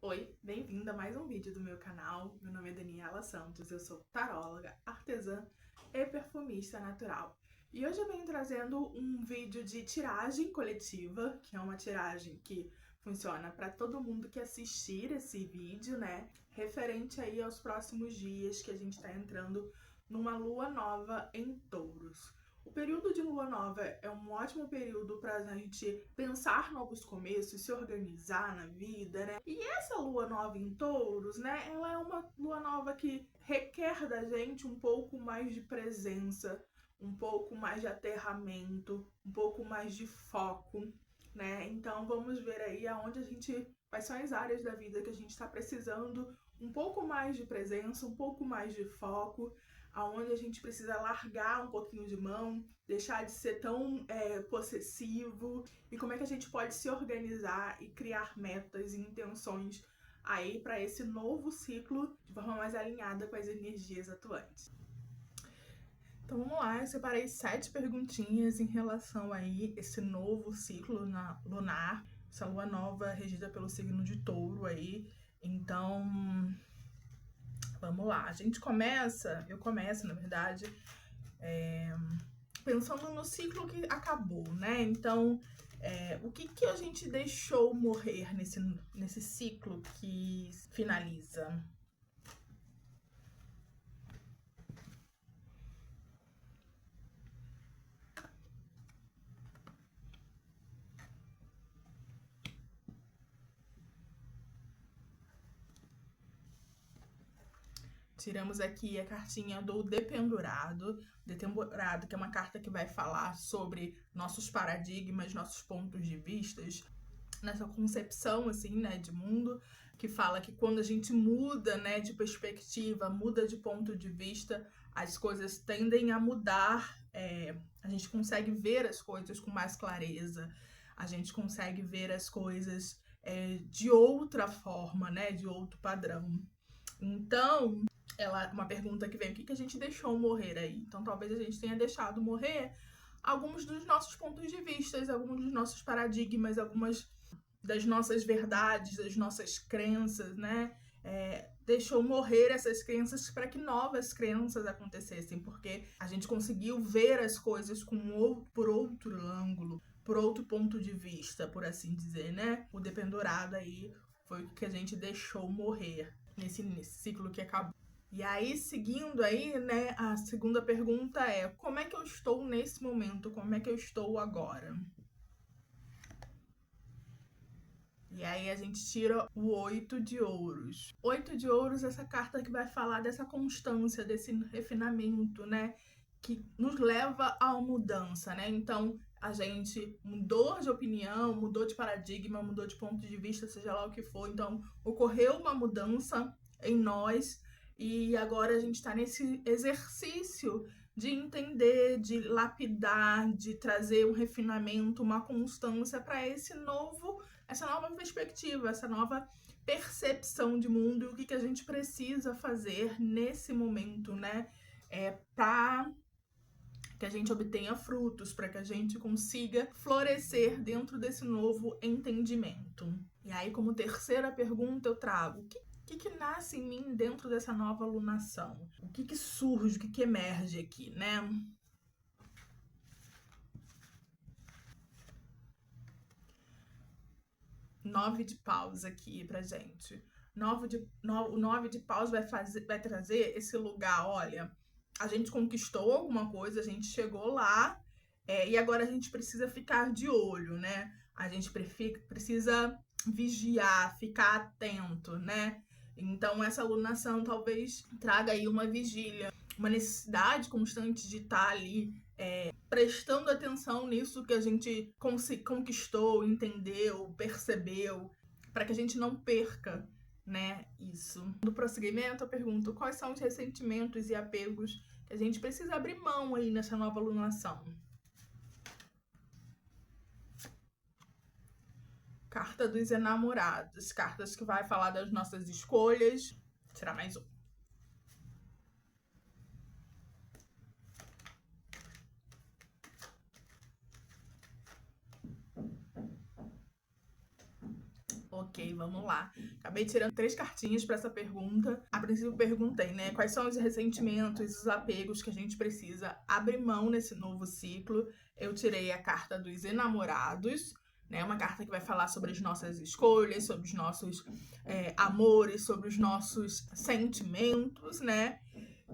Oi, bem-vinda a mais um vídeo do meu canal. Meu nome é Daniela Santos, eu sou taróloga, artesã e perfumista natural. E hoje eu venho trazendo um vídeo de tiragem coletiva, que é uma tiragem que funciona para todo mundo que assistir esse vídeo, né? Referente aí aos próximos dias que a gente está entrando numa lua nova em Touros. O período de lua nova é um ótimo período para a gente pensar novos começos, se organizar na vida, né? E essa lua nova em Touros, né? Ela é uma lua nova que requer da gente um pouco mais de presença, um pouco mais de aterramento, um pouco mais de foco, né? Então vamos ver aí aonde a gente, quais são as áreas da vida que a gente está precisando um pouco mais de presença, um pouco mais de foco, aonde a gente precisa largar um pouquinho de mão, deixar de ser tão possessivo, e como é que a gente pode se organizar e criar metas e intenções aí para esse novo ciclo de forma mais alinhada com as energias atuantes. Então vamos lá, eu separei 7 perguntinhas em relação aí esse novo ciclo lunar, essa lua nova regida pelo signo de Touro aí. Então vamos lá, eu começo, na verdade, pensando no ciclo que acabou, né? Então, o que a gente deixou morrer nesse ciclo que finaliza? Tiramos aqui a cartinha do Dependurado, que é uma carta que vai falar sobre nossos paradigmas, nossos pontos de vistas, nessa concepção, assim, né, de mundo, que fala que quando a gente muda, né, de perspectiva, muda de ponto de vista, as coisas tendem a mudar, a gente consegue ver as coisas com mais clareza, a gente consegue ver as coisas de outra forma, né, de outro padrão. Então, uma pergunta que vem, o que a gente deixou morrer aí? Então, talvez a gente tenha deixado morrer alguns dos nossos pontos de vista, alguns dos nossos paradigmas, algumas das nossas verdades, das nossas crenças, né? Deixou morrer essas crenças para que novas crenças acontecessem, porque a gente conseguiu ver as coisas por outro ângulo, por outro ponto de vista, por assim dizer, né? O Dependurado aí foi o que a gente deixou morrer nesse ciclo que acabou. E aí, seguindo aí, né, a segunda pergunta é: como é que eu estou nesse momento? Como é que eu estou agora? E aí a gente tira o 8 de ouros. 8 de ouros, essa carta que vai falar dessa constância, desse refinamento, né? Que nos leva à mudança, né? Então, a gente mudou de opinião, mudou de paradigma, mudou de ponto de vista, seja lá o que for. Então, ocorreu uma mudança em nós e agora a gente está nesse exercício de entender, de lapidar, de trazer um refinamento, uma constância para essa nova perspectiva, essa nova percepção de mundo e o que a gente precisa fazer nesse momento, né? Para que a gente obtenha frutos, para que a gente consiga florescer dentro desse novo entendimento. E aí, como terceira pergunta, eu trago: o que nasce em mim dentro dessa nova lunação? O que surge, o que emerge aqui, né? 9 de paus aqui pra gente. O 9 de paus vai trazer esse lugar, olha, a gente conquistou alguma coisa, a gente chegou lá, e agora a gente precisa ficar de olho, né? A gente precisa vigiar, ficar atento, né? Então essa alunação talvez traga aí uma vigília, uma necessidade constante de estar ali prestando atenção nisso que a gente conquistou, entendeu, percebeu, para que a gente não perca, né, isso. No prosseguimento, eu pergunto: quais são os ressentimentos e apegos que a gente precisa abrir mão aí nessa nova alunação? Carta dos enamorados, cartas que vai falar das nossas escolhas. Será mais um. Ok, vamos lá. Acabei tirando 3 cartinhas para essa pergunta. A princípio perguntei, né, quais são os ressentimentos, os apegos que a gente precisa abrir mão nesse novo ciclo. Eu tirei a carta dos enamorados, né, uma carta que vai falar sobre as nossas escolhas, sobre os nossos amores, sobre os nossos sentimentos, né?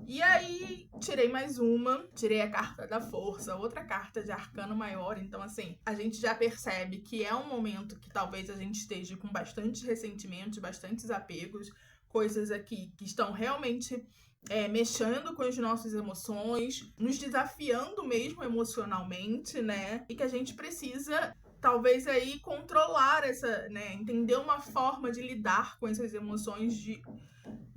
E aí, tirei mais uma, tirei a carta da força, outra carta de arcano maior. Então, assim, a gente já percebe que é um momento que talvez a gente esteja com bastantes ressentimentos, bastantes apegos, coisas aqui que estão realmente mexendo com as nossas emoções, nos desafiando mesmo emocionalmente, né? E que a gente precisa, talvez aí, controlar essa, né? Entender uma forma de lidar com essas emoções de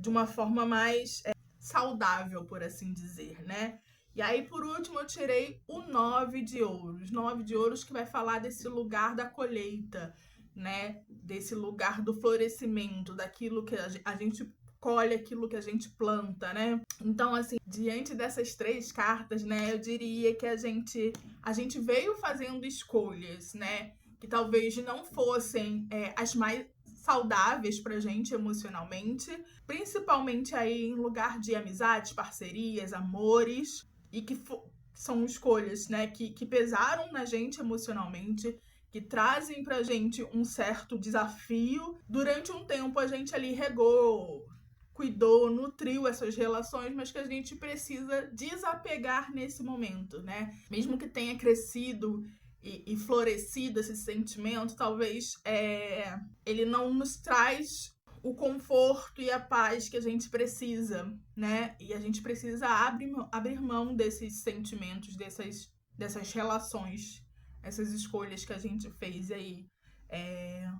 uma forma mais saudável, por assim dizer, né? E aí, por último, eu tirei o 9 de ouros. 9 de ouros que vai falar desse lugar da colheita, né? Desse lugar do florescimento, daquilo que a gente colhe, aquilo que a gente planta, né? Então, assim, diante dessas 3 cartas, né? Eu diria que a gente veio fazendo escolhas, né? Que talvez não fossem as mais saudáveis pra gente emocionalmente, principalmente aí em lugar de amizades, parcerias, amores, e que são escolhas, né, que pesaram na gente emocionalmente, que trazem pra gente um certo desafio. Durante um tempo a gente ali regou, cuidou, nutriu essas relações, mas que a gente precisa desapegar nesse momento, né? Mesmo que tenha crescido e florescido esse sentimento, talvez ele não nos traz o conforto e a paz que a gente precisa, né? E a gente precisa abrir mão desses sentimentos, dessas relações, essas escolhas que a gente fez aí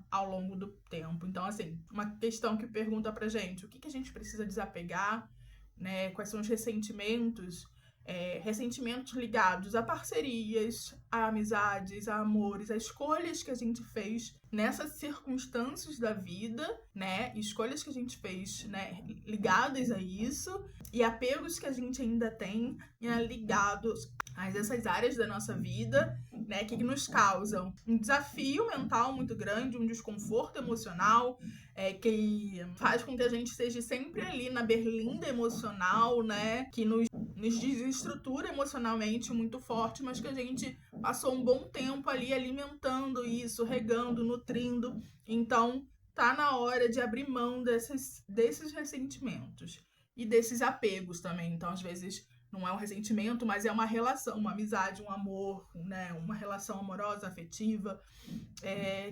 ao longo do tempo. Então, assim, uma questão que pergunta pra gente, o que a gente precisa desapegar, né? Quais são os ressentimentos ligados a parcerias, a amizades, a amores, a escolhas que a gente fez nessas circunstâncias da vida, né? Escolhas que a gente fez, né, ligadas a isso, e apegos que a gente ainda tem, né, ligados a essas áreas da nossa vida, né, que nos causam um desafio mental muito grande, um desconforto emocional, que faz com que a gente esteja sempre ali na berlinda emocional, né, que nos desestrutura emocionalmente muito forte, mas que a gente passou um bom tempo ali alimentando isso, regando, nutrindo. Então, tá na hora de abrir mão desses ressentimentos e desses apegos também. Então, às vezes, não é um ressentimento, mas é uma relação, uma amizade, um amor, né? Uma relação amorosa, afetiva,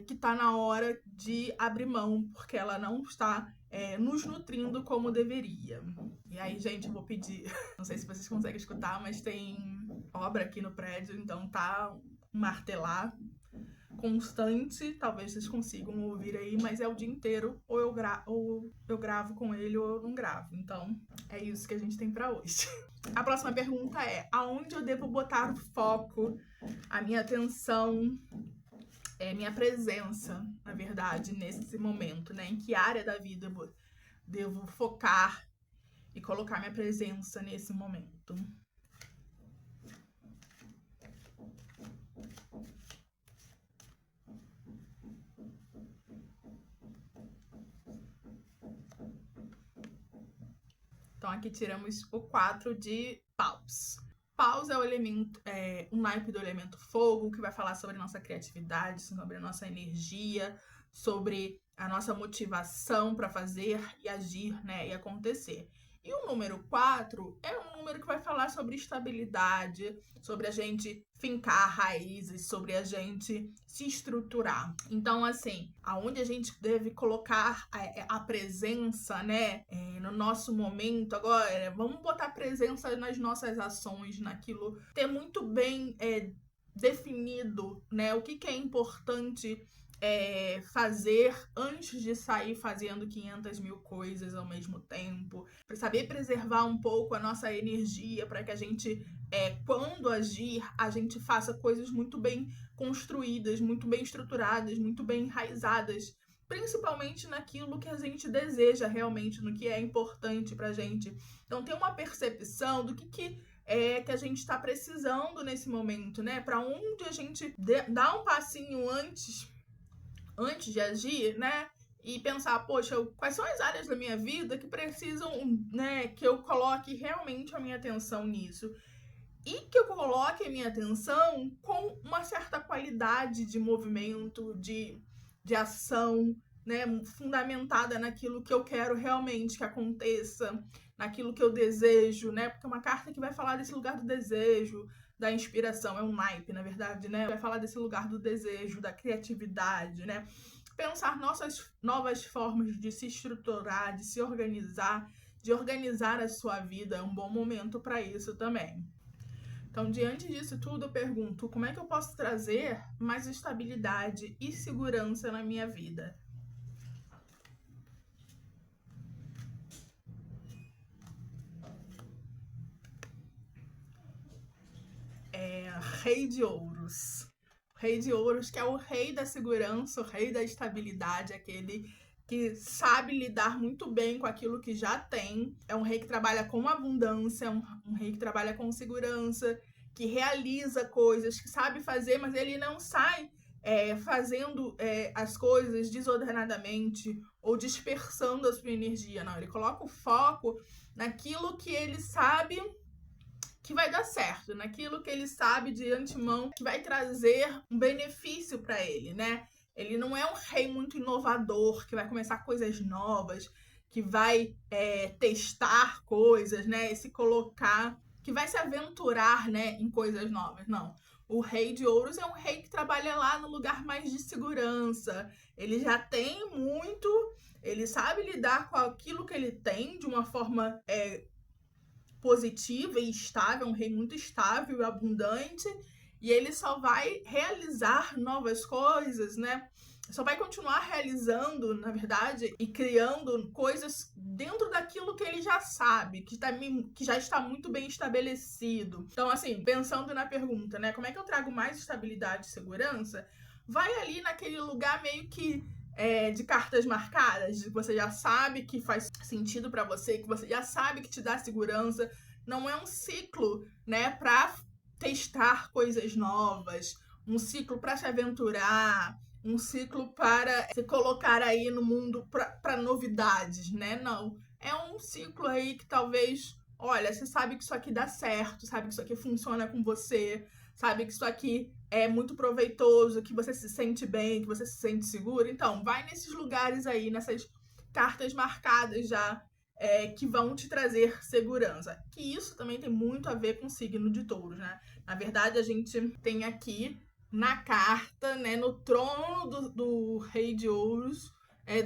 que tá na hora de abrir mão, porque ela não está nos nutrindo como deveria. E aí, gente, eu vou pedir, não sei se vocês conseguem escutar, mas tem obra aqui no prédio, então tá um martelar constante, talvez vocês consigam ouvir aí, mas é o dia inteiro, ou eu gravo com ele ou eu não gravo. Então, é isso que a gente tem pra hoje. A próxima pergunta é: aonde eu devo botar o foco, a minha atenção, minha presença, na verdade, nesse momento, né? Em que área da vida eu devo focar e colocar minha presença nesse momento? Então, aqui tiramos o 4 de paus. Paus é o elemento, um naipe do elemento fogo, que vai falar sobre a nossa criatividade, sobre a nossa energia, sobre a nossa motivação para fazer e agir, né, e acontecer. E o número 4 é um número que vai falar sobre estabilidade, sobre a gente fincar raízes, sobre a gente se estruturar. Então, assim, aonde a gente deve colocar a presença, né, no nosso momento agora, vamos botar presença nas nossas ações, naquilo, ter muito bem definido, né, o que é importante fazer antes de sair fazendo 500 mil coisas ao mesmo tempo, para saber preservar um pouco a nossa energia, para que a gente, quando agir, a gente faça coisas muito bem construídas, muito bem estruturadas, muito bem enraizadas, principalmente naquilo que a gente deseja realmente, no que é importante pra gente. Então, ter uma percepção do que a gente está precisando nesse momento, né? Para onde a gente dá um passinho antes antes de agir, né? E pensar, poxa, quais são as áreas da minha vida que precisam, né, que eu coloque realmente a minha atenção nisso. E que eu coloque a minha atenção com uma certa qualidade de movimento, de ação, né, fundamentada naquilo que eu quero realmente que aconteça, naquilo que eu desejo, né? Porque é uma carta que vai falar desse lugar do desejo, da inspiração, é um naipe, na verdade, né? Vai falar desse lugar do desejo, da criatividade, né? Pensar novas formas de se estruturar, de se organizar, de organizar a sua vida, é um bom momento para isso também. Então, diante disso tudo, eu pergunto, como é que eu posso trazer mais estabilidade e segurança na minha vida? Rei de Ouros. Rei de Ouros, que é o rei da segurança, o rei da estabilidade, aquele que sabe lidar muito bem com aquilo que já tem. É um rei que trabalha com abundância, um rei que trabalha com segurança, que realiza coisas, que sabe fazer, mas ele não sai fazendo as coisas desordenadamente ou dispersando a sua energia, não. Ele coloca o foco naquilo que ele sabe que vai dar certo, naquilo que ele sabe de antemão que vai trazer um benefício para ele, né? Ele não é um rei muito inovador, que vai começar coisas novas, que vai testar coisas, né? E se colocar, que vai se aventurar, né, em coisas novas. Não. O rei de ouros é um rei que trabalha lá no lugar mais de segurança. Ele já tem muito, ele sabe lidar com aquilo que ele tem de uma forma positiva e estável, um rei muito estável e abundante, e ele só vai realizar novas coisas, né? Só vai continuar realizando, na verdade, e criando coisas dentro daquilo que ele já sabe, que já está muito bem estabelecido. Então, assim, pensando na pergunta, né? Como é que eu trago mais estabilidade e segurança? Vai ali naquele lugar meio que de cartas marcadas, que você já sabe que faz sentido para você, que você já sabe que te dá segurança. Não é um ciclo, né, para testar coisas novas, um ciclo para se aventurar, um ciclo para se colocar aí no mundo para novidades, né? Não. É um ciclo aí que talvez, olha, você sabe que isso aqui dá certo, sabe que isso aqui funciona com você, sabe que isso aqui é muito proveitoso, que você se sente bem, que você se sente seguro. Então, vai nesses lugares aí, nessas cartas marcadas já, que vão te trazer segurança. Que isso também tem muito a ver com o signo de touros, né? Na verdade, a gente tem aqui na carta, né, no trono do rei de ouros,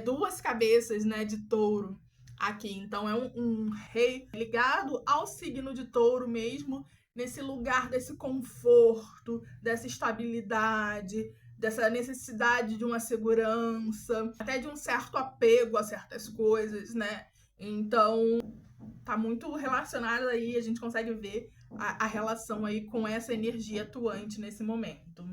duas cabeças, né, de touro aqui. Então, é um rei ligado ao signo de touro mesmo, nesse lugar desse conforto, dessa estabilidade, dessa necessidade de uma segurança, até de um certo apego a certas coisas, né? Então, tá muito relacionado aí, a gente consegue ver a relação aí com essa energia atuante nesse momento.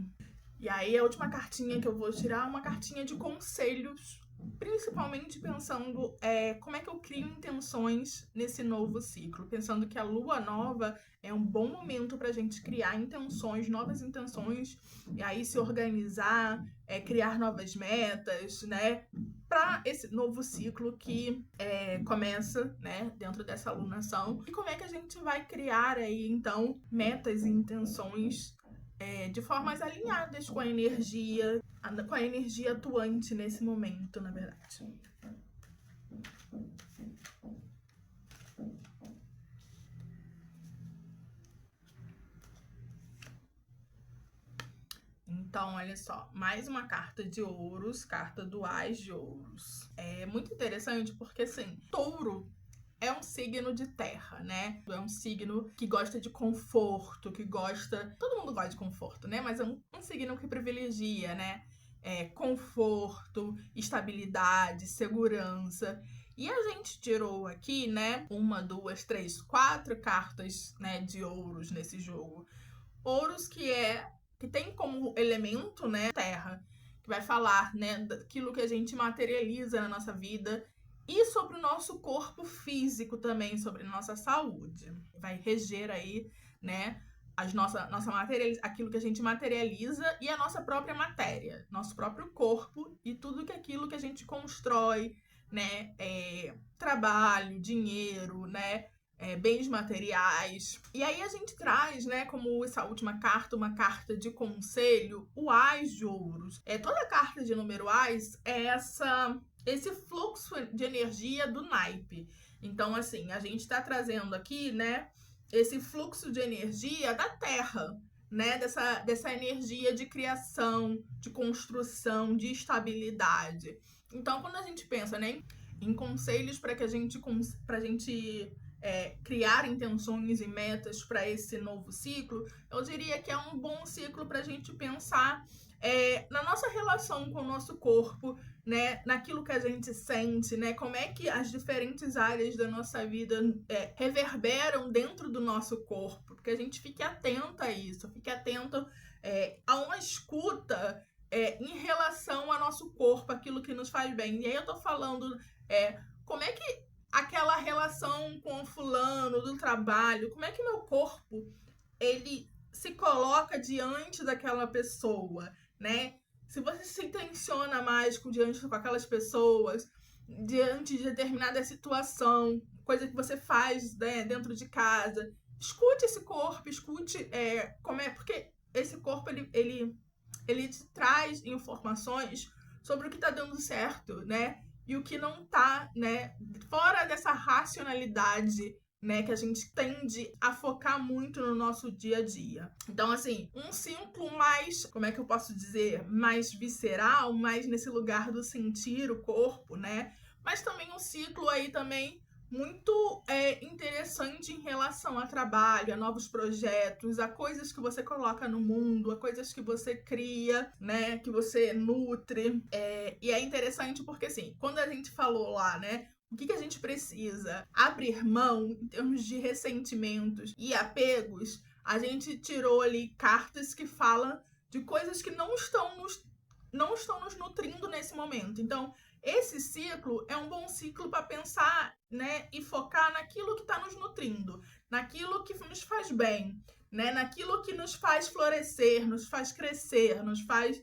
E aí, a última cartinha que eu vou tirar é uma cartinha de conselhos, principalmente pensando como é que eu crio intenções nesse novo ciclo, pensando que a lua nova é um bom momento para a gente criar intenções, novas intenções, e aí se organizar, criar novas metas, né, para esse novo ciclo que começa, né, dentro dessa alunação. E como é que a gente vai criar aí, então, metas e intenções de formas alinhadas com a energia atuante nesse momento, na verdade. Então, olha só, mais uma carta de ouros, carta do As de Ouros. É muito interessante porque, assim, touro é um signo de terra, né? É um signo que gosta de conforto, que gosta... Todo mundo gosta de conforto, né? Mas é um signo que privilegia, né? Conforto, estabilidade, segurança. E a gente tirou aqui, né? 1, 2, 3, 4 cartas, né, de ouros nesse jogo. Ouros que tem como elemento, né, terra, que vai falar, né, daquilo que a gente materializa na nossa vida e sobre o nosso corpo físico também, sobre a nossa saúde. Vai reger aí, né, nossa matéria, aquilo que a gente materializa e a nossa própria matéria, nosso próprio corpo e tudo aquilo que a gente constrói, né? Trabalho, dinheiro, né? Bens materiais. E aí a gente traz, né, como essa última carta, uma carta de conselho, o Ás de Ouros. Toda carta de número Ás é esse fluxo de energia do naipe. Então, assim, a gente está trazendo aqui, né, esse fluxo de energia da Terra, né, dessa energia de criação, de construção, de estabilidade. Então, quando a gente pensa, né, em conselhos para a gente criar intenções e metas para esse novo ciclo, eu diria que é um bom ciclo para a gente pensar na nossa relação com o nosso corpo, né, naquilo que a gente sente, né, como é que as diferentes áreas da nossa vida reverberam dentro do nosso corpo, porque a gente fique atenta a isso, fique atento a uma escuta em relação ao nosso corpo, aquilo que nos faz bem. E aí eu tô falando como é que aquela relação com o fulano do trabalho, como é que meu corpo ele se coloca diante daquela pessoa, né? Se você se tensiona mais diante com aquelas pessoas, diante de determinada situação, coisa que você faz, né, dentro de casa, escute esse corpo, escute como é, porque esse corpo ele te traz informações sobre o que está dando certo, né? E o que não tá, né, fora dessa racionalidade, né, que a gente tende a focar muito no nosso dia a dia. Então, assim, um ciclo mais, como é que eu posso dizer, mais visceral, mais nesse lugar do sentir o corpo, né? Mas também um ciclo aí também muito interessante em relação a trabalho, a novos projetos, a coisas que você coloca no mundo, a coisas que você cria, né, que você nutre. E é interessante porque, assim, quando a gente falou lá, né, o que a gente precisa abrir mão em termos de ressentimentos e apegos, a gente tirou ali cartas que falam de coisas que não estão nos nutrindo nesse momento. Então, esse ciclo é um bom ciclo para pensar, né, e focar naquilo que está nos nutrindo, naquilo que nos faz bem, né, naquilo que nos faz florescer, nos faz crescer, nos faz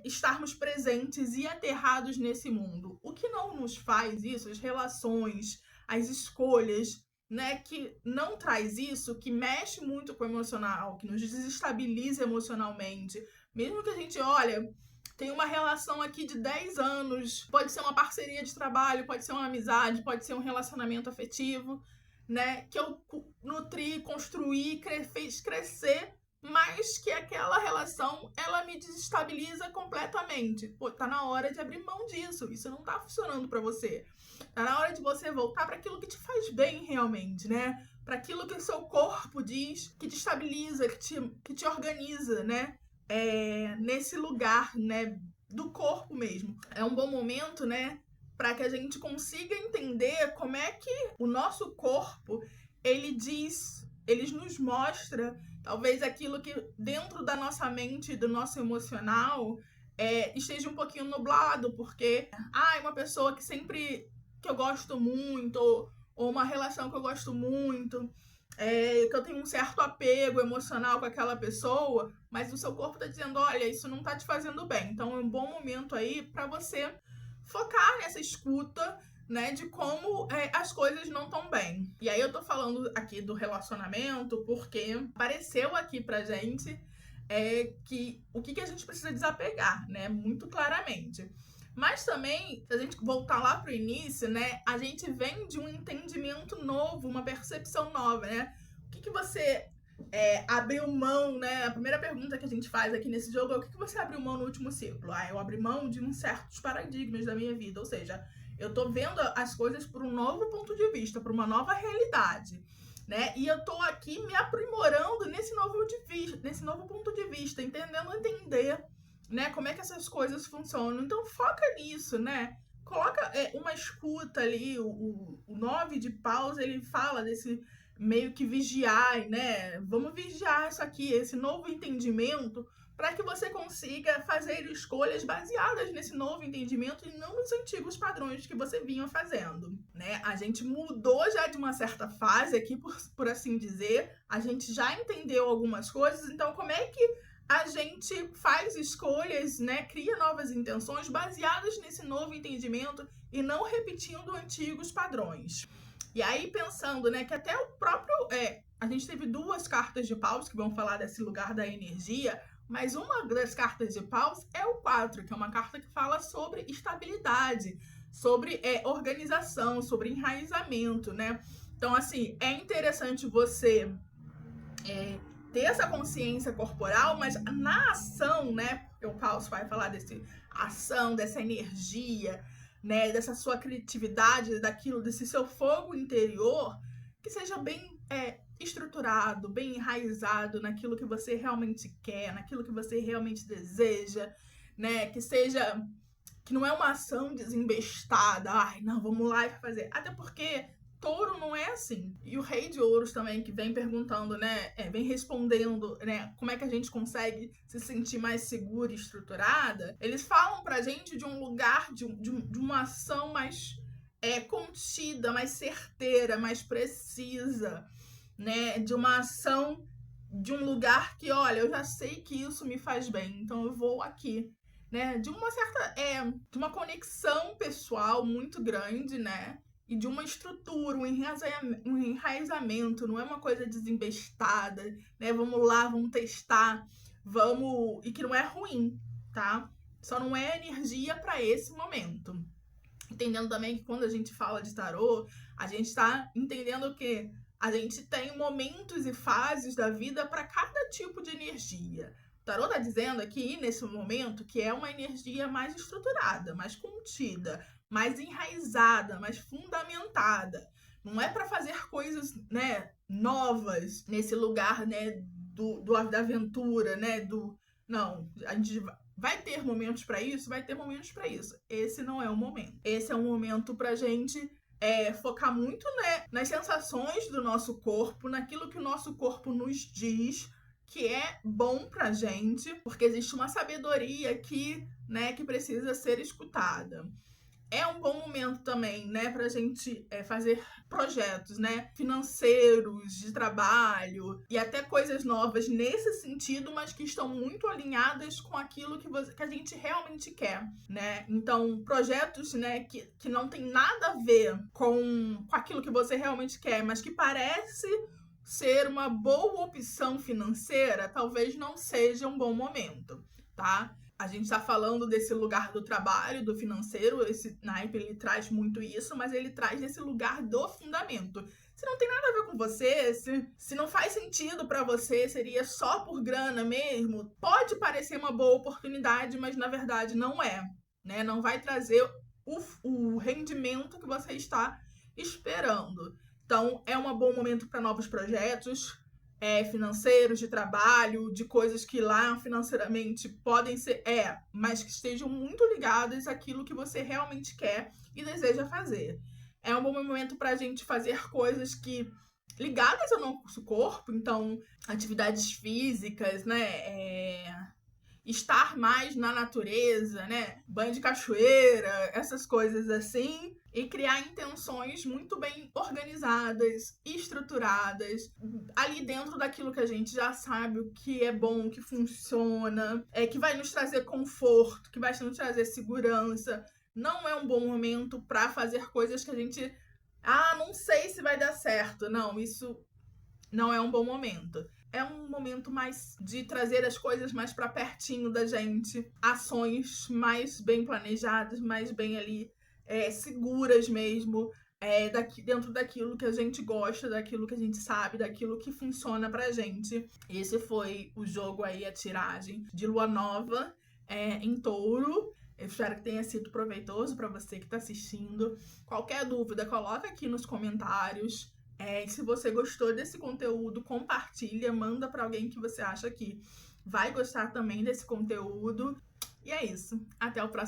estarmos presentes e aterrados nesse mundo. O que não nos faz isso, as relações, as escolhas, né, que não traz isso, que mexe muito com o emocional, que nos desestabiliza emocionalmente, mesmo que a gente, olha, tem uma relação aqui de 10 anos, pode ser uma parceria de trabalho, pode ser uma amizade, pode ser um relacionamento afetivo, né, que eu nutri, construí, fez crescer, mas que aquela relação, ela me desestabiliza completamente. Pô, tá na hora de abrir mão disso, isso não tá funcionando pra você. Tá na hora de você voltar para aquilo que te faz bem realmente, né? Para aquilo que o seu corpo diz, que te estabiliza, que te organiza, né? Nesse lugar, né, do corpo mesmo. É um bom momento, né, para que a gente consiga entender como é que o nosso corpo, ele nos mostra, talvez aquilo que dentro da nossa mente e do nosso emocional esteja um pouquinho nublado, porque uma pessoa que eu gosto muito, ou uma relação que eu gosto muito, que eu tenho um certo apego emocional com aquela pessoa, mas o seu corpo tá dizendo, olha, isso não tá te fazendo bem. Então é um bom momento aí para você focar nessa escuta, né, de como as coisas não estão bem. E aí eu tô falando aqui do relacionamento porque apareceu aqui pra gente que o que a gente precisa desapegar, né, muito claramente. Mas também, se a gente voltar lá pro início, né, a gente vem de um entendimento novo, uma percepção nova, né? O que você abriu mão, né? A primeira pergunta que a gente faz aqui nesse jogo é o que você abriu mão no último ciclo? Eu abri mão de certos paradigmas da minha vida, ou seja, eu tô vendo as coisas por um novo ponto de vista, por uma nova realidade, né? E eu tô aqui me aprimorando nesse novo ponto de vista, entender, né, como é que essas coisas funcionam. Então foca nisso, né? Coloca uma escuta ali, o 9 de paus, ele fala desse meio que vigiar, né? Vamos vigiar isso aqui, esse novo entendimento, para que você consiga fazer escolhas baseadas nesse novo entendimento e não nos antigos padrões que você vinha fazendo, né? A gente mudou já de uma certa fase aqui, por assim dizer, a gente já entendeu algumas coisas, então como é que a gente faz escolhas, né, cria novas intenções baseadas nesse novo entendimento e não repetindo antigos padrões. E aí pensando, né, que até o próprio... a gente teve 2 cartas de paus que vão falar desse lugar da energia, mas uma das cartas de paus é o 4, que é uma carta que fala sobre estabilidade, sobre organização, sobre enraizamento, né? Então, assim, é interessante você ter essa consciência corporal, mas na ação, né? Porque o paus vai falar dessa ação, dessa energia, né? Dessa sua criatividade, daquilo, desse seu fogo interior, que seja bem estruturado, bem enraizado naquilo que você realmente quer, naquilo que você realmente deseja, né? Que não é uma ação desembestada, ai, não, vamos lá e fazer. Até porque touro não é assim. E o rei de ouros também, que vem perguntando, né, vem respondendo, né, como é que a gente consegue se sentir mais segura e estruturada, eles falam pra gente de um lugar, de uma ação mais contida, mais certeira, mais precisa, né, de uma ação, de um lugar que, olha, eu já sei que isso me faz bem, então eu vou aqui, né, de uma certa, de uma conexão pessoal muito grande, né, e de uma estrutura, um enraizamento, não é uma coisa desembestada, né, vamos lá, vamos testar, e que não é ruim, tá, só não é energia para esse momento. Entendendo também que quando a gente fala de tarô, a gente tá entendendo que a gente tem momentos e fases da vida para cada tipo de energia. O tarô tá dizendo aqui, nesse momento, que é uma energia mais estruturada, mais contida, mais enraizada, mais fundamentada. Não é para fazer coisas, né, novas nesse lugar, né, da aventura, né, Não, a gente vai ter momentos para isso? Vai ter momentos para isso. Esse não é o momento. Esse é um momento pra gente focar muito, né, nas sensações do nosso corpo, naquilo que o nosso corpo nos diz que é bom pra gente, porque existe uma sabedoria aqui, né, que precisa ser escutada. É um bom momento também, né, pra gente fazer projetos, né, financeiros, de trabalho e até coisas novas nesse sentido, mas que estão muito alinhadas com aquilo que a gente realmente quer, né? Então, projetos, né, que não tem nada a ver com aquilo que você realmente quer, mas que parece ser uma boa opção financeira, talvez não seja um bom momento, tá? A gente tá falando desse lugar do trabalho, do financeiro, esse naipe, ele traz muito isso, mas ele traz esse lugar do fundamento. Se não tem nada a ver com você, se não faz sentido pra você, seria só por grana mesmo, pode parecer uma boa oportunidade, mas na verdade não é, né? Não vai trazer o rendimento que você está esperando. Então, é um bom momento para novos projetos, financeiros, de trabalho, de coisas que lá financeiramente podem ser, mas que estejam muito ligadas àquilo que você realmente quer e deseja fazer. É um bom momento para a gente fazer coisas que ligadas ao nosso corpo, então atividades físicas, né? Estar mais na natureza, né? Banho de cachoeira, essas coisas assim. E criar intenções muito bem organizadas, estruturadas, ali dentro daquilo que a gente já sabe, o que é bom, o que funciona, que vai nos trazer conforto, que vai nos trazer segurança. Não é um bom momento para fazer coisas que a gente... não sei se vai dar certo. Não, isso não é um bom momento. É um momento mais de trazer as coisas mais para pertinho da gente, ações mais bem planejadas, mais bem ali seguras mesmo, dentro daquilo que a gente gosta, daquilo que a gente sabe, daquilo que funciona pra gente. Esse foi o jogo aí, a tiragem de Lua Nova em Touro. Eu espero que tenha sido proveitoso para você que está assistindo. Qualquer dúvida, coloca aqui nos comentários. E se você gostou desse conteúdo, compartilha, manda para alguém que você acha que vai gostar também desse conteúdo. E é isso. Até o próximo.